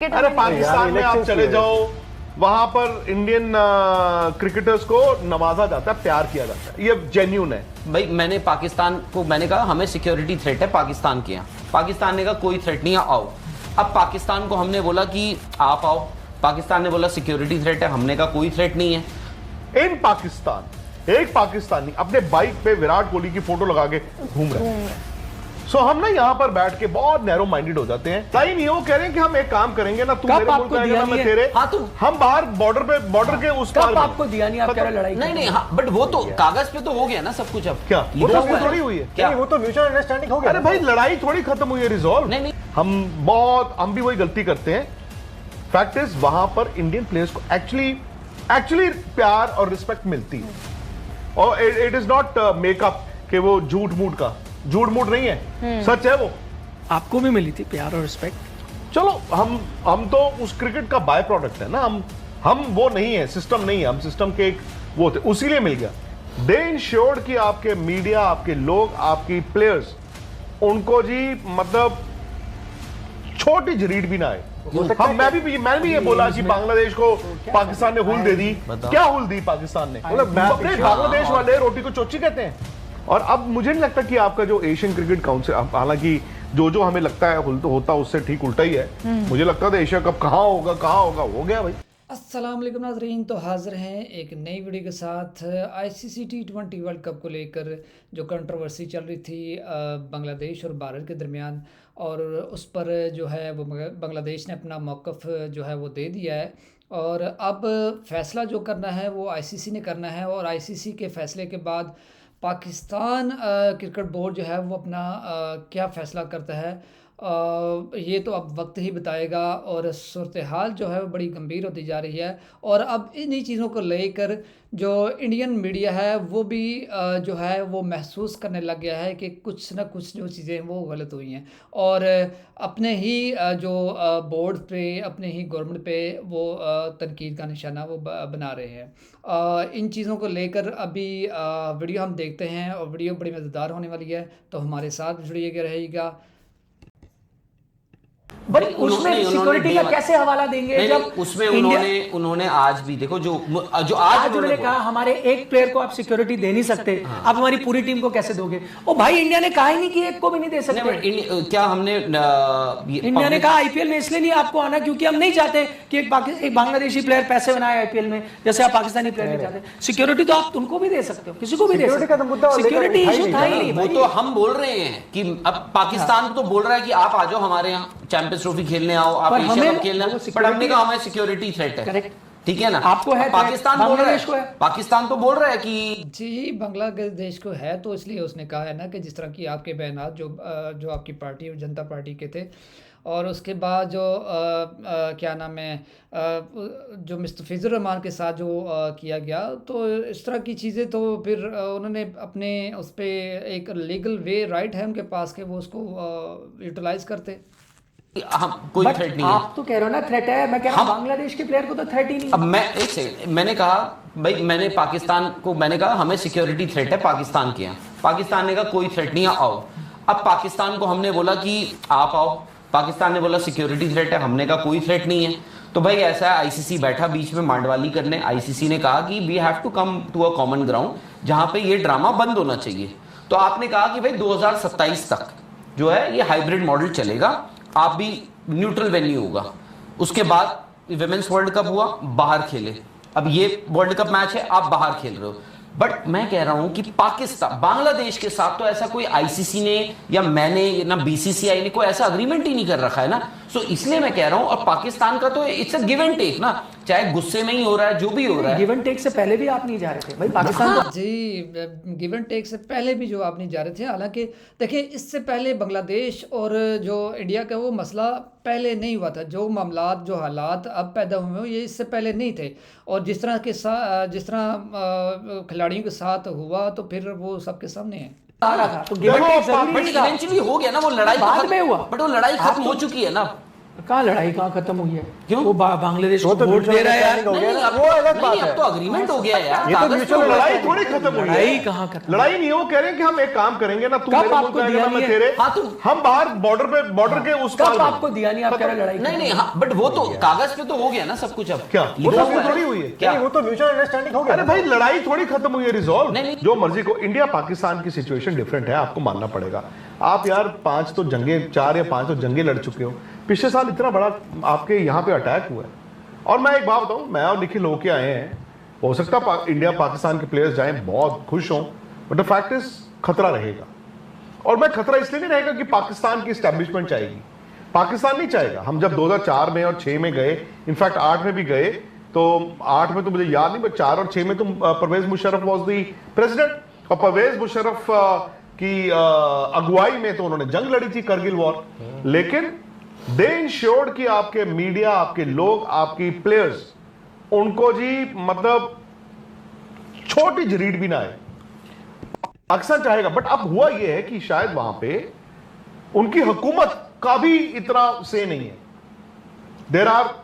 अरे पाकिस्तान में आप चले जाओ, वहां पर इंडियन क्रिकेटर्स को नवाजा जाता है, प्यार किया जाता है, ये जेन्युइन है। भाई मैंने पाकिस्तान को मैंने कहा हमें सिक्योरिटी थ्रेट है पाकिस्तान के यहाँ, पाकिस्तान ने कहा कोई थ्रेट नहीं है आओ। अब पाकिस्तान को हमने बोला कि आप आओ, पाकिस्तान ने बोला सिक्योरिटी थ्रेट है, हमने कहा कोई थ्रेट नहीं है। इन पाकिस्तान एक पाकिस्तानी अपने बाइक पे विराट कोहली की फोटो लगा के घूम रहे हैं। सो हम ना यहाँ पर बैठ के बहुत नैरो माइंडेड हो जाते हैं। सही नहीं, वो कह रहे हैं कि हम एक काम करेंगे ना, तू मेरे मुल्क आएगा ना मैं तेरे। हाँ तो हम बाहर बॉर्डर के उस पार आपको दिया नहीं, आप कह रहे लड़ाई नहीं हाँ, बट वो तो कागज पे तो हो गया ना सब कुछ। अब क्या वो तो थोड़ी हुई है क्या? वो तो म्यूचुअल अंडरस्टैंडिंग हो गया। अरे भाई लड़ाई थोड़ी खत्म हुई है, रिजॉल्व। नहीं हम भी वही गलती करते हैं। फैक्ट इज वहां पर इंडियन प्लेयर्स को एक्चुअली प्यार और रिस्पेक्ट मिलती है, और इट इज नॉट मेकअप कि वो झूठ मूठ नहीं है, सच है वो। आपको भी मिली थी प्यार और रिस्पेक्ट। चलो हम तो उस क्रिकेट का बाय प्रोडक्ट है ना, हम वो नहीं है, सिस्टम नहीं है, हम सिस्टम के एक वो थे, उसीलिए मिल गया। दे इंश्योर्ड कि आपके मीडिया, आपके लोग, आपकी प्लेयर्स, उनको जी मतलब छोटी जरीड भी ना आए। मैं भी ये बोला कि बांग्लादेश को पाकिस्तान ने हुल दे दी। क्या हुल दी पाकिस्तान ने? मतलब अपने बांग्लादेश वाले रोटी को चोची कहते हैं। और अब मुझे नहीं लगता कि आपका जो एशियन क्रिकेट काउंसिल, हालांकि जो हमें लगता है होता उससे ठीक उल्टा ही है। मुझे लगता था एशिया कप कहाँ होगा, हो गया भाई। अस्सलाम वालेकुम नाज़रीन, तो हाज़िर हैं एक नई वीडियो के साथ। आईसीसी T20 वर्ल्ड कप को लेकर जो कंट्रोवर्सी चल रही थी बांग्लादेश और भारत के दरमियान, और उस पर जो है वो बांग्लादेश ने अपना मौक़िफ़ जो है वो दे दिया है। और अब फ़ैसला जो करना है वो आईसीसी ने करना है, और आईसीसी के फ़ैसले के बाद पाकिस्तान क्रिकेट बोर्ड जो है वो अपना क्या फ़ैसला करता है ये तो अब वक्त ही बताएगा। और सूरत हाल जो है वो बड़ी गंभीर होती जा रही है, और अब इन्हीं चीज़ों को लेकर जो इंडियन मीडिया है वो भी जो है वो महसूस करने लग गया है कि कुछ ना कुछ जो चीज़ें वो गलत हुई हैं, और अपने ही जो बोर्ड पे, अपने ही गवर्नमेंट पे वो तनकीद का निशाना वो बना रहे हैं। इन चीज़ों को लेकर अभी वीडियो हम देखते हैं, और वीडियो बड़ी मज़ेदार होने वाली है, तो हमारे साथ जुड़िएगा रहेगा। बट उसमें सिक्योरिटी का कैसे हवाला देंगे जब उसमें उन्होंने आज भी देखो जो आज उन्होंने कहा हमारे एक प्लेयर को आप सिक्योरिटी दे नहीं सकते, आप हमारी पूरी टीम को कैसे दोगे? ओ भाई, इंडिया ने कहा ही नहीं कि एक को भी नहीं दे सकते। क्या हमने इंडिया ने कहा आईपीएल में इसलिए नहीं आपको आना क्योंकि हम नहीं चाहते कि एक बांग्लादेशी प्लेयर पैसे बनाए आईपीएल में, जैसे आप पाकिस्तानी प्लेयर नहीं चाहते। सिक्योरिटी तो आप उनको भी दे सकते हो, किसी को भी दे सकते हो। सिक्योरिटी इशू था ही नहीं। वो तो हम बोल रहे हैं कि अब पाकिस्तान तो बोल रहा है कि आप आ जाओ हमारे यहाँ चैंपियंस ट्रॉफी खेलने आओ, आप एशिया कप खेलना, पर हमने कहा हमें सिक्योरिटी थ्रेट है। ठीक है ना, आपको है, पाकिस्तान बोल रहा है, पाकिस्तान तो बोल रहा है कि जी बांग्लादेश को है, तो इसलिए उसने कहा है ना कि जिस तरह की आपके बयानात जो आपकी पार्टी और जनता पार्टी के थे, और उसके बाद जो क्या नाम है जो मिस्टर फैज़ुर रहमान के साथ जो किया गया, तो इस तरह की चीज़ें तो फिर उन्होंने अपने उस पर एक लीगल वे राइट है उनके पास के वो उसको यूटिलाइज करते। कोई थ्रेट नहीं है। आप तो कह रहे हो ना थ्रेट है, मैं कह रहा हूं बांग्लादेश के प्लेयर को तो थ्रेट ही नहीं। अब मैं एक सेकंड, मैंने कहा भाई मैंने पाकिस्तान को मैंने कहा हमें सिक्योरिटी थ्रेट है पाकिस्तान के यहाँ, पाकिस्तान ने कहा कोई थ्रेट नहीं है आओ। अब पाकिस्तान को हमने बोला कि आप आओ, पाकिस्तान ने बोला सिक्योरिटी थ्रेट है, हमने कहा कोई थ्रेट नहीं है। तो भाई ऐसा है, आईसीसी बैठा बीच में मांडवाली करने, आईसीसी ने कहा कि we have to come to a common ground जहां पे ये ड्रामा बंद होना चाहिए। तो आपने कहा कि भाई 2027 तक जो है ये हाइब्रिड मॉडल चलेगा, आप भी न्यूट्रल वेन्यू होगा। उसके बाद विमेंस वर्ल्ड कप हुआ, बाहर खेले, अब ये वर्ल्ड कप मैच है आप बाहर खेल रहे हो। बट मैं कह रहा हूं कि पाकिस्तान बांग्लादेश के साथ तो ऐसा कोई आईसीसी ने या मैंने ना बीसीसीआई ने कोई ऐसा अग्रीमेंट ही नहीं कर रखा है ना। सो इसलिए मैं कह रहा हूं, और पाकिस्तान का तो it's a give and take ना, चाहे गुस्से में ही हो रहा है जो भी हो रहा है। गिव एंड टेक से पहले भी आप नहीं जा रहे थे भाई पाकिस्तान तो। जी गिव एंड टेक से पहले भी जो आप नहीं जा रहे थे, हालांकि देखिए इससे पहले बांग्लादेश और जो इंडिया का वो मसला पहले नहीं हुआ था। जो मामलात जो हालात अब पैदा हुए हो ये इससे पहले नहीं थे, और जिस तरह खिलाड़ियों के साथ हुआ तो फिर वो सबके सामने है। आ रहा था तो गिव एंड टेक जरूरी नहीं था। इवेंचुअली हो गया ना, वो लड़ाई बाद में हुआ, बट वो लड़ाई खत्म हो चुकी है ना। कहाँ लड़ाई कहाँ खत्म हुई है? क्यों? वो बांग्लादेश को तो वोट दे रहा है यार। वो अलग बात है। अब तो अग्रीमेंट हो गया यार, ये तो कागज म्यूचुअल पे हुआ है। लड़ाई थोड़ी खत्म हुई लड़ाई है। कहाँ खत्म? लड़ाई नहीं है, वो कह रहे हैं कि हम एक काम करेंगे ना, तू कब मेरे मुल्क आपको आएगा दिया ना, मैं नहीं है? तेरे, हाँ, तो- हम बाहर बॉर्डर के उस पार कब में। आपको दिया नहीं? आप कह रहे हैं लड़ाई नहीं नहीं, हाँ, बट वो तो कागज पे तो हो गया ना सब कुछ। अब क्या? वो लिखा तो हुआ है। थोड़ी हुई है। क्या? नहीं, वो तो म्यूचुअल अंडरस्टैंडिंग हो गया। अरे भाई लड़ाई थोड़ी खत्म हुई है, रिजॉल्व। नहीं, नहीं। जो मर्जी को, इंडिया पाकिस्तान की सिचुएशन डिफरेंट है, आपको मानना पड़ेगा। आप यार 4 या 5 तो जंगे लड़ चुके हो। पिछले साल इतना बड़ा आपके यहाँ पे अटैक हुआ है। और मैं एक बात बताऊं, मैं और निखिल होके आए हैं, हो सकता इंडिया पाकिस्तान के प्लेयर्स जाएं बहुत खुश हों, बट द फैक्ट इज खतरा रहेगा। और मैं खतरा इसलिए नहीं रहेगा कि पाकिस्तान की एस्टैब्लिशमेंट चाहेगी, पाकिस्तान नहीं चाहेगा। हम जब 2004 में और 6 में गए, इनफैक्ट 8 में भी गए, तो 8 में तो मुझे याद नहीं, बट 4 और 6 में तो Parvez Musharraf was the president, और परवेज मुशर्रफ की अगुवाई में तो उन्होंने जंग लड़ी थी, करगिल वॉर। लेकिन दे इंश्योर्ड कि आपके मीडिया, आपके लोग, आपकी प्लेयर्स, उनको जी मतलब छोटी जरीड भी ना आए। अक्सर चाहेगा, बट अब हुआ यह है कि शायद वहां पे उनकी हुकूमत का भी इतना से नहीं है। देयर आर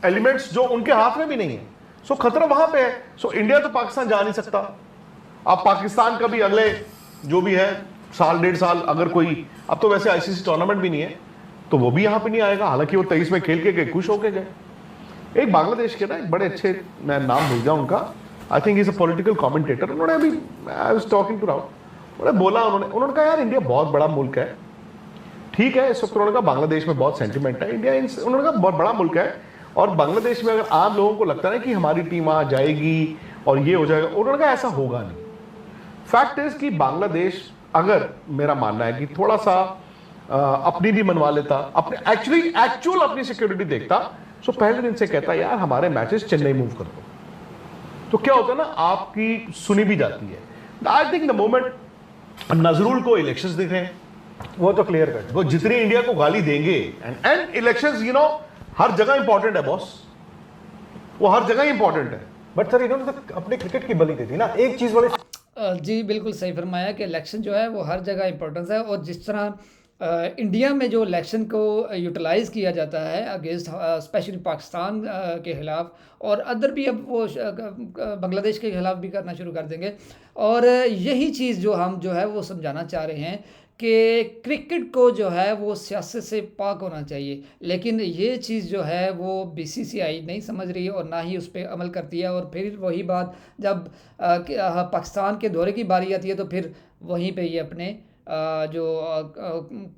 एलिमेंट्स जो उनके हाथ में भी नहीं है। सो खतरा वहां पे है। सो इंडिया तो पाकिस्तान जा नहीं सकता। अब पाकिस्तान का भी अगले जो भी है साल 1.5 साल, अगर कोई, अब तो वैसे आईसीसी टूर्नामेंट भी नहीं है, तो वो भी यहां पे नहीं आएगा। हालांकि वो 23 में खेल के गए, खुश होके गए। एक बांग्लादेश के ना एक बड़े अच्छे, मैं नाम भूल गया उनका, I think is a political commentator, उन्होंने अभी, I was talking to Rahul, उन्होंने बोला, उन्होंने कहा यार इंडिया बहुत बड़ा मुल्क है, ठीक है, इस वक्त उन्होंने कहा बांग्लादेश में बहुत सेंटिमेंट है, इंडिया उन्होंने कहा बहुत बड़ा मुल्क है, और बांग्लादेश में अगर आम लोगों को लगता है कि हमारी टीम आ जाएगी और ये हो जाएगा, उन्होंने कहा ऐसा होगा नहीं। फैक्ट इज कि बांग्लादेश, अगर मेरा मानना है कि थोड़ा सा अपनी भी मनवा लेता, अपने एक्चुअल अपनी सिक्योरिटी देखता, सो पहले दिन से कहता यार हमारे मैचेस चेन्नई मूव कर दो, तो क्या होता है ना, आपकी सुनी भी जाती है। I think the moment Nazrul को इलेक्शंस दिख रहे हैं, वो तो क्लियर कर, वो जितनी इंडिया को गाली देंगे, एंड इलेक्शंस यू नो हर जगह इंपॉर्टेंट है बॉस, वो हर जगह इंपॉर्टेंट है। बट सर इन्होंने तो अपने क्रिकेट की बलि दी थी ना। एक चीज बड़ी जी बिल्कुल सही फरमाया कि इलेक्शन जो है वो हर जगह इंपॉर्टेंस है, और जिस तरह इंडिया में जो इलेक्शन को यूटिलाइज़ किया जाता है अगेंस्ट स्पेशली पाकिस्तान के ख़िलाफ़, और अदर भी अब वो बांग्लादेश के ख़िलाफ़ भी करना शुरू कर देंगे। और यही चीज़ जो हम जो है वो समझाना चाह रहे हैं कि क्रिकेट को जो है वो सियासत से पाक होना चाहिए, लेकिन ये चीज़ जो है वो बीसीसीआई नहीं समझ रही और ना ही उस पर अमल करती है। और फिर वही बात जब पाकिस्तान के दौरे की बारी आती है तो फिर वहीं पे ये अपने जो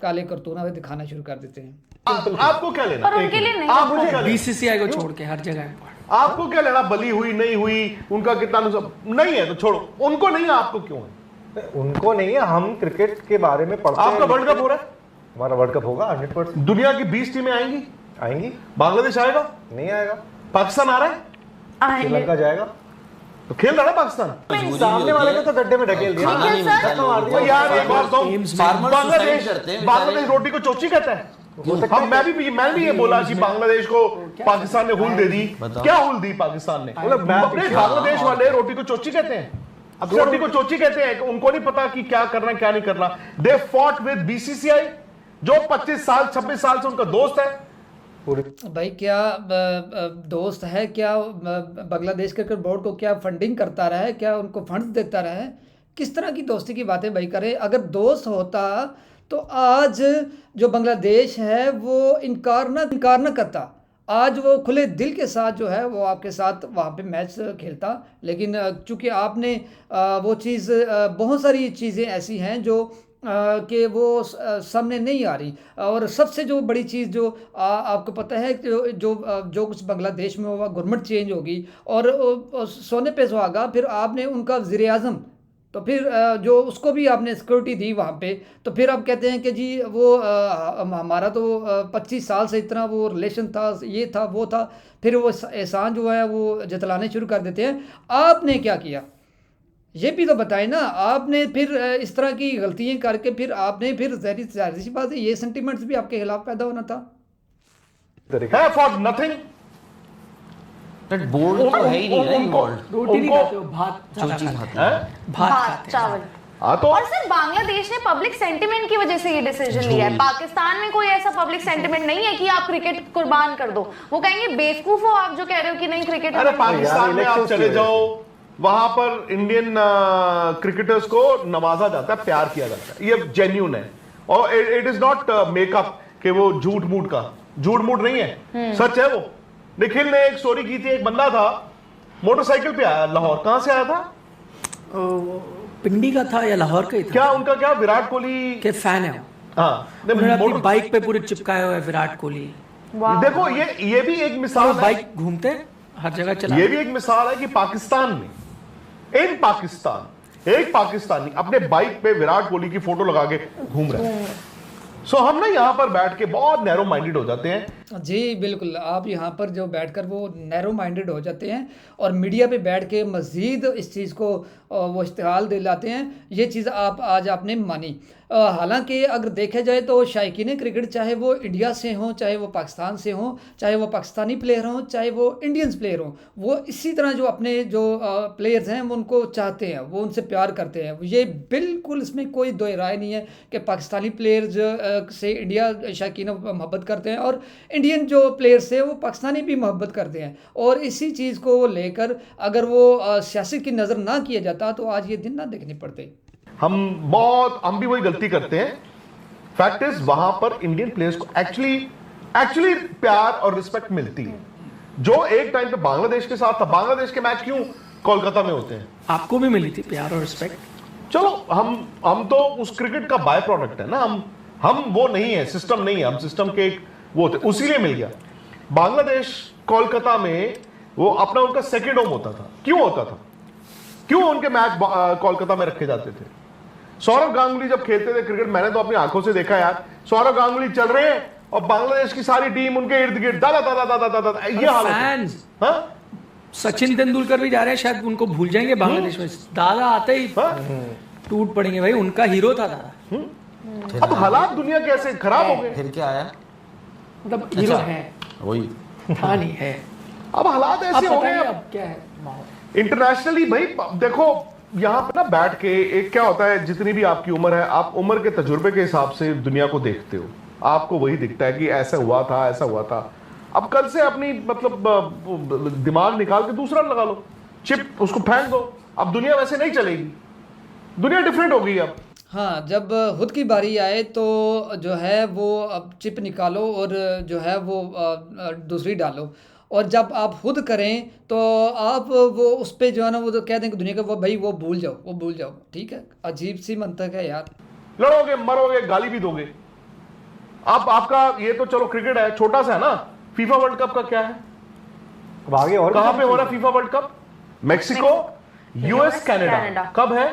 काले करतूना वे दिखाना शुरू कर देते हैं। आपको क्या लेना? पर उनके लिए नहीं। आपको क्या लेना? बीसीसीआई को छोड़ के हर जगह आपको क्या लेना? बली हुई नहीं हुई, उनका कितना नहीं है तो छोड़ो, उनको नहीं है, आपको क्यों है? उनको नहीं है, हम क्रिकेट के बारे में पढ़ते हैं। आपका वर्ल्ड कप हो रहा है, हमारा वर्ल्ड कप होगा 100%। दुनिया की 20 टीमें आएंगी, आएंगी, बांग्लादेश आएगा, नहीं आएगा, पाकिस्तान आ रहा है, श्रीलंका जाएगा, तो खेल रहा है पाकिस्तान। सामने वाले को तो गड्ढे में ढकेल दिया। खाना नहीं मिलता लोगों को। वो यार एक बात कहूं, फार्मर बांग्लादेश सुसाइड करते हैं बांग्लादेश रोटी को चोची कहता है। हम मैंने भी ये बोला कि बांग्लादेश को पाकिस्तान ने हुल दे दी। क्या हुल दी पाकिस्तान ने? अपने बांग्लादेश वाले रोटी को चोची कहते हैं, रोटी को चोची कहते हैं। उनको नहीं पता कि क्या करना क्या नहीं करना। दे फॉट विद बीसीसीआई जो 25 साल 26 साल से उनका दोस्त है। भाई क्या दोस्त है, क्या बांग्लादेश क्रिकेट बोर्ड को क्या फंडिंग करता रहा है, क्या उनको फंड्स देता रहा है? किस तरह की दोस्ती की बातें भाई करें? अगर दोस्त होता तो आज जो बांग्लादेश है वो इनकार न करता, आज वो खुले दिल के साथ जो है वो आपके साथ वहाँ पे मैच खेलता। लेकिन चूँकि आपने वो चीज़, बहुत सारी चीज़ें ऐसी हैं जो कि वो सामने नहीं आ रही। और सबसे जो बड़ी चीज़ जो आपको पता है जो कुछ बांग्लादेश में हुआ, गवर्नमेंट चेंज होगी और सोने पे सुहागा, फिर आपने उनका वज़ीर आज़म, तो फिर जो उसको भी आपने सिक्योरिटी दी वहाँ पे, तो फिर आप कहते हैं कि जी वो हमारा तो 25 साल से इतना वो रिलेशन था, ये था वो था, फिर वो एहसान जो है वो जतलाने शुरू कर देते हैं। आपने क्या किया ये भी तो बताएं ना। आपने फिर इस तरह की गलतियाँ करके फिर आपने फिर ज़ाहिर सी बात है ये सेंटिमेंट्स भी आपके खिलाफ पैदा होना था। फॉर नथिंग, बोर्ड तो है ही नहीं ना इन्वॉल्व। रोटी नहीं खाते हो, भात जो चीज खाते हैं भात खाते हैं। चावल हाँ तो और सर बांग्लादेश ने पब्लिक सेंटिमेंट की वजह से ये डिसीजन लिया है। पाकिस्तान में कोई ऐसा पब्लिक सेंटिमेंट नहीं है कि आप क्रिकेट कुर्बान कर दो। वो कहेंगे बेवकूफ हो आप जो कह रहे हो कि नहीं क्रिकेट। अरे पाकिस्तान में आप चले जाओ, वहां पर इंडियन क्रिकेटर्स को नवाजा जाता है, प्यार किया जाता है, ये जेन्युइन है। और इट इज नॉट मेकअप कि वो झूठ मूठ नहीं है, सच है वो। निखिल ने एक स्टोरी की थी, एक बंदा था मोटरसाइकिल पे आया लाहौर, कहां से आया था, पिंडी का था या लाहौर का ही था, क्या उनका क्या विराट कोहली के फैन है। हाँ, उन्होंने अपनी बाइक पे पूरे चिपकाए हुए विराट कोहली। देखो ये भी एक मिसाल है, बाइक घूमते हर जगह चला। ये भी एक मिसाल है कि पाकिस्तान में एक पाकिस्तानी अपने बाइक पे विराट कोहली की फोटो लगा के घूम रहा है। सो हम ना यहाँ पर बैठ के बहुत नैरो माइंडेड हो जाते हैं। जी बिल्कुल, आप यहाँ पर जो बैठकर वो नैरो माइंडेड हो जाते हैं और मीडिया पे बैठ के मज़ीद इस चीज़ को वो इश्तिहाल दिलाते हैं। ये चीज़ आज आपने मानी। हालांकि अगर देखा जाए तो शायकीन क्रिकेट, चाहे वो इंडिया से हों, चाहे वो पाकिस्तान से हों, चाहे वो पाकिस्तानी प्लेयर हों, चाहे वो इंडियंस प्लेयर हों, वो इसी तरह जो अपने जो प्लेयर्स हैं वो उनको चाहते हैं, वो उनसे प्यार करते हैं। ये बिल्कुल इसमें कोई दो राय नहीं है कि पाकिस्तानी प्लेयर्स से इंडिया शायकीन मोहब्बत करते हैं और इंडियन जो प्लेयर्स हैं वो पाकिस्तानी भी मोहब्बत करते हैं। और इसी चीज़ को लेकर अगर वो सियासत की नज़र ना किया जाता तो आज ये दिन ना देखने पड़ते। हम भी वही गलती करते हैं। फैक्ट इज वहां पर इंडियन प्लेयर्स को एक्चुअली प्यार और रिस्पेक्ट मिलती है, जो एक टाइम पे बांग्लादेश के साथ था। बांग्लादेश के मैच क्यों कोलकाता में होते हैं? आपको भी मिली थी प्यार और रिस्पेक्ट। चलो हम तो उस क्रिकेट का बाय प्रोडक्ट है ना, हम वो नहीं है, सिस्टम नहीं है, हम सिस्टम के एक वो थे, उसीलिए मिल गया। बांग्लादेश कोलकाता में वो अपना उनका सेकेंड होम होता था। क्यों होता था? क्यों उनके मैच कोलकाता में रखे जाते थे? सौरव गांगुली जब खेलते थे क्रिकेट, मैंने तो अपनी आंखों से देखा यार, सौरव गांगुली चल रहे हैं और बांग्लादेश की सारी टीम उनके इर्द गिर्द दादा ये हालत है। सचिन तेंदुलकर भी जा रहे हैं, शायद उनको भूल जाएंगे बांग्लादेश में। दादा आते ही टूट पड़ेंगे भाई, उनका हीरो था दादा। अब हालात दुनिया कैसे खराब हो गए। फिर क्या आया, मतलब हीरो है वही था नहीं है। अब हालात ऐसे हो गए। अब क्या है इंटरनेशनली भाई देखो, यहां पर ना बैठ के एक क्या होता है, जितनी भी आपकी उम्र है, आप उम्र के तजुर्बे के हिसाब से दुनिया को देखते हो, आपको वही दिखता है कि ऐसा हुआ था। अब कल से अपनी मतलब दिमाग निकाल के दूसरा लगा लो, चिप उसको फेंक दो। अब दुनिया वैसे नहीं चलेगी, दुनिया डिफरेंट हो गई अब। हाँ, जब खुद की बारी आए तो जो है वो अब चिप निकालो और जो है वो दूसरी डालो। और जब आप खुद करें तो आप वो उस पर जो है ना वो तो कह देंगे दुनिया का वो भाई वो भूल जाओ। ठीक है, अजीब सी मंतक है यार। लड़ोगे, मरोगे, गाली भी दोगे। अब आपका ये तो चलो क्रिकेट है, छोटा सा है ना। फीफा वर्ल्ड कप का क्या है? अब आगे और कहां पे हो रहा है FIFA world cup? Mexico, US, Canada. कब है?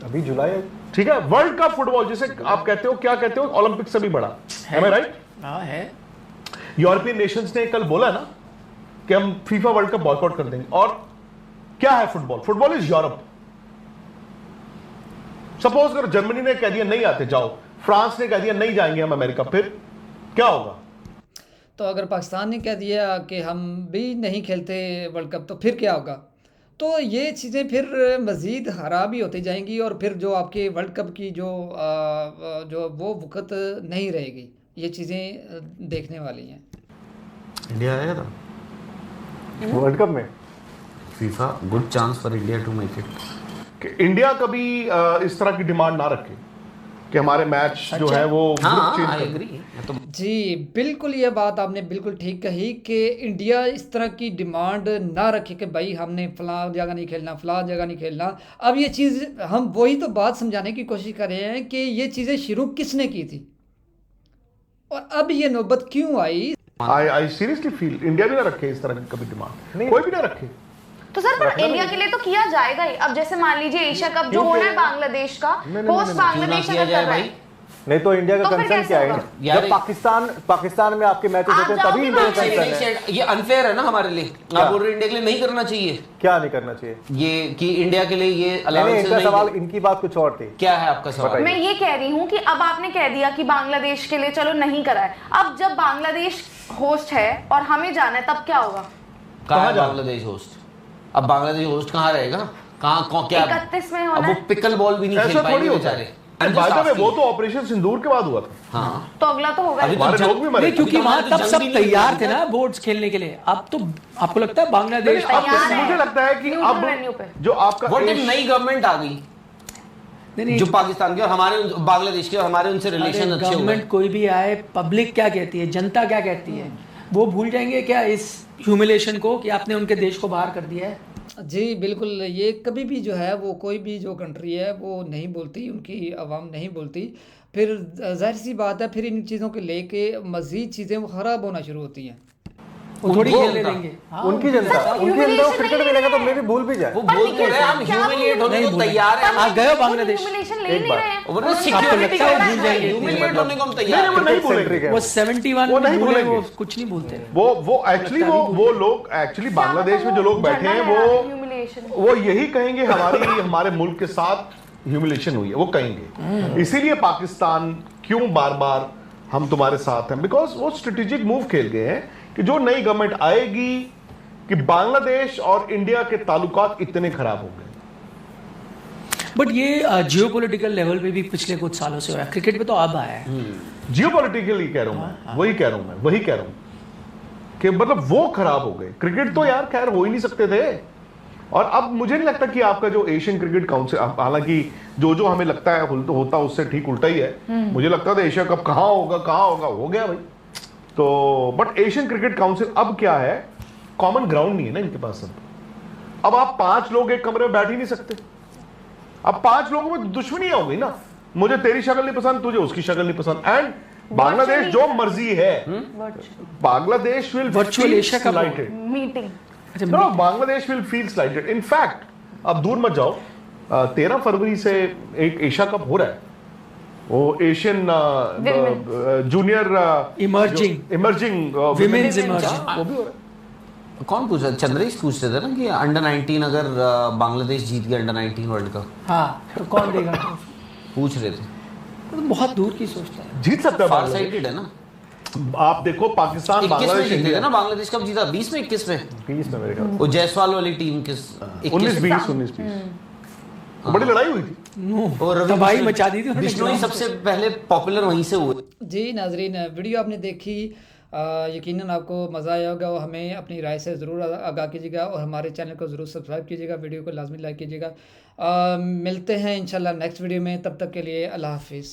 अभी जुलाई है। ठीक है, वर्ल्ड कप फुटबॉल जिसे आप कहते हो, क्या कहते हो, ओलंपिक से भी बड़ा है, राइट? हाँ है। यूरोपियन नेशंस ने कल बोला ना कि हम फीफा वर्ल्ड कप बॉयकॉट कर देंगे। और क्या है फुटबॉल इज यूरोप। सपोज करो जर्मनी ने कह दिया नहीं आते जाओ, फ्रांस ने कह दिया नहीं जाएंगे हम अमेरिका, फिर क्या होगा? तो अगर पाकिस्तान ने कह दिया कि हम भी नहीं खेलते वर्ल्ड कप, तो फिर क्या होगा? तो ये चीज़ें फिर मज़ीद ख़राब ही होती जाएंगी और फिर जो आपके वर्ल्ड कप की जो वो वक़्त नहीं रहेगी। ये चीज़ें देखने वाली हैं। इंडिया आएगा था वर्ल्ड कप में, FIFA good chance for India to make it. कि इंडिया कभी इस तरह की डिमांड ना रखे कि हमारे मैच जो है वो आई एग्री। जी बिल्कुल, ये बात आपने बिल्कुल ठीक कही कि इंडिया इस तरह की डिमांड ना रखे कि भाई हमने फलां जगह नहीं खेलना, फलां जगह नहीं खेलना। अब ये चीज़ हम वही तो बात समझाने की कोशिश कर रहे हैं कि ये चीज़ें शुरू किसने की थी और अब ये नौबत क्यों आई। आई सीरियसली फील इंडिया भी ना रखे इस तरह की कभी डिमांड, कोई भी ना रखे। तो सर पर इंडिया के लिए तो किया जाएगा ही। अब जैसे मान लीजिए एशिया कप जो होना है बांग्लादेश का, होस्ट बांग्लादेश अगर कर रहा है, नहीं तो इंडिया का तो फिर कंसर्न कैसे क्या है? होगा? जब पाकिस्तान में आपके मैचेस होते हैं तभी इंडिया का कंसर्न है। ये अनफेयर है ना हमारे लिए। आप बोल रहे इंडिया के लिए नहीं करना चाहिए। क्या नहीं करना चाहिए? ये कि इंडिया के लिए ये अलाउंस इनका सवाल, इनकी बात कुछ और थी। क्या है आपका सवाल? मैं ये कह रही हूँ कि अब आपने कह दिया कि बांग्लादेश के लिए चलो नहीं करा है, अब जब बांग्लादेश होस्ट है और हमें जाना है तब क्या होगा? कहाँ है बांग्लादेश होस्ट? अब बांग्लादेश होस्ट कहाँ रहेगा? कहाँ क्या 31 में होना अब वो है। पिकल बॉल भी नहीं खेल ऐसा थोड़ी पाएंगे होता बेचारे। है। By the way, वो तो ऑपरेशन सिंदूर के बाद हुआ था। हाँ तो अगला तो होगा अभी ही। तो हमारे जंग- लोग भी मरे नहीं, थे। क्योंकि अभी तो वहां हमारे तब तो सब जंग भी नहीं तैयार हुई थे है। ना बोर्ड्स खेलने के लिए। अब तो आपको लगता है बांग्लादेश अब तैयार है। मुझे लगता है कि Neutral venue पे। अब जो आपका व्हाट इफ एश- नई गवर्नमेंट आ गई नहीं, जो पाकिस्तान की और हमारे बांग्लादेश की और हमारे उनसे रिलेशन अच्छे हो गए। गवर्नमेंट कोई भी आए, पब्लिक क्या कहती है, जनता क्या कहती है, वो भूल जाएंगे क्या इस ह्यूमिलेशन को कि आपने उनके देश को बाहर कर दिया है। जी बिल्कुल, ये कभी भी जो है वो कोई भी जो कंट्री है वो नहीं बोलती, उनकी आवाम नहीं बोलती, फिर जाहिर सी बात है फिर इन चीज़ों के लेके मज़ीद चीज़ें वो ख़राब होना शुरू होती हैं। वो थोड़ी उनको खेलने उनका- देंगे। हाँ, उनकी जनता उनकी जनता को क्रिकेट मिलेगा तो मे भी भूल भी जाए। वो बोल तो रहे हैं हम ह्यूमिलिएट होने को तैयार हैं। आप गए हो बांग्लादेश? ह्यूमिलेशन ले ही नहीं रहे हैं। वो ना उन्होंने सिक्योरिटी कहा लगता है है भूल जाएंगे। ह्यूमिलिएट होने को हम नहीं, तैयार वो हैं। नहीं सेंट्रिक बोलेंगे। है। वो 71 वो नहीं बोले, बोलेंगे। वो कुछ नहीं बोलते। वो एक्चुअली वो लोग एक्चुअली बांग्लादेश में जो लोग बैठे हैं ह्यूमिलेशन वो यही कहेंगे हमारे मुल्क के साथ ह्यूमिलेशन हुई है, वो कहेंगे। इसीलिए पाकिस्तान क्यों बार बार हम तुम्हारे साथ हैं, बिकॉज वो स्ट्रेटेजिक मूव खेल गए हैं कि जो नई गवर्नमेंट आएगी कि बांग्लादेश और इंडिया के ताल्लुकात इतने खराब हो गए। बट ये जियोपॉलिटिकल लेवल पे भी पिछले कुछ सालों से हुआ है, क्रिकेट पे तो अब आया है। जियोपॉलिटिकली कह रहा हूं मैं, वही कह रहा हूं कि मतलब वो खराब हो गए। क्रिकेट तो यार खैर हो ही नहीं सकते थे। और अब मुझे नहीं लगता कि आपका जो एशियन क्रिकेट काउंसिल, हालांकि जो हमें लगता है होता उससे ठीक उल्टा ही है। मुझे लगता था एशिया कप कहाँ होगा, हो गया भाई। तो बट एशियन क्रिकेट काउंसिल अब क्या है, कॉमन ग्राउंड नहीं है ना इनके पास। अब आप 5 लोग एक कमरे में बैठ ही नहीं सकते। अब 5 लोगों में दुश्मनी हो गई ना, मुझे तेरी शक्ल नहीं पसंद, तुझे उसकी शक्ल नहीं पसंद। एंड बांग्लादेश जो मर्जी है, Bangladesh will Virtual Asia Cup slighted. Meeting अच्छा, No, Bangladesh will feel slighted. In fact अब दूर मत जाओ, 13 फरवरी से एक एशिया कप हो रहा है, वो Asian junior emerging women's emerging. वो भी हो रहा है। कौन पूछ रहा है? चंद्रेश पूछ रहे थे ना कि अंडर 19 अगर बांग्लादेश जीत गया अंडर 19 वर्ल्ड कप, हाँ, तो कौन देगा? पूछ रहे थे। तो बहुत दूर की सोचता है। जीत सकता है फार बांग्लादेश। साइटेड है ना। आप देखो पाकिस्तान 21 में बांग्लादेश जीते थे इंडिया ना बांग्लादेश, कब जीता? 20 में 21 में 20 में मेरे ख्याल वो जायसवाल वाली टीम किस 19-20 बड़ी लड़ाई हुई थी। और तबाही मचा दी थी उन्होंने बिश्नोई ग्राउंड सबसे पहले पॉपुलर वहीं से हुए। जी नाजरीन, वीडियो आपने देखी, यकीनन आपको मज़ा आया होगा। और हमें अपनी राय से ज़रूर आगाह कीजिएगा और हमारे चैनल को ज़रूर सब्सक्राइब कीजिएगा, वीडियो को लाजमी लाइक कीजिएगा। मिलते हैं इंशाल्लाह नेक्स्ट वीडियो में, तब तक के लिए अल्लाह हाफिज़।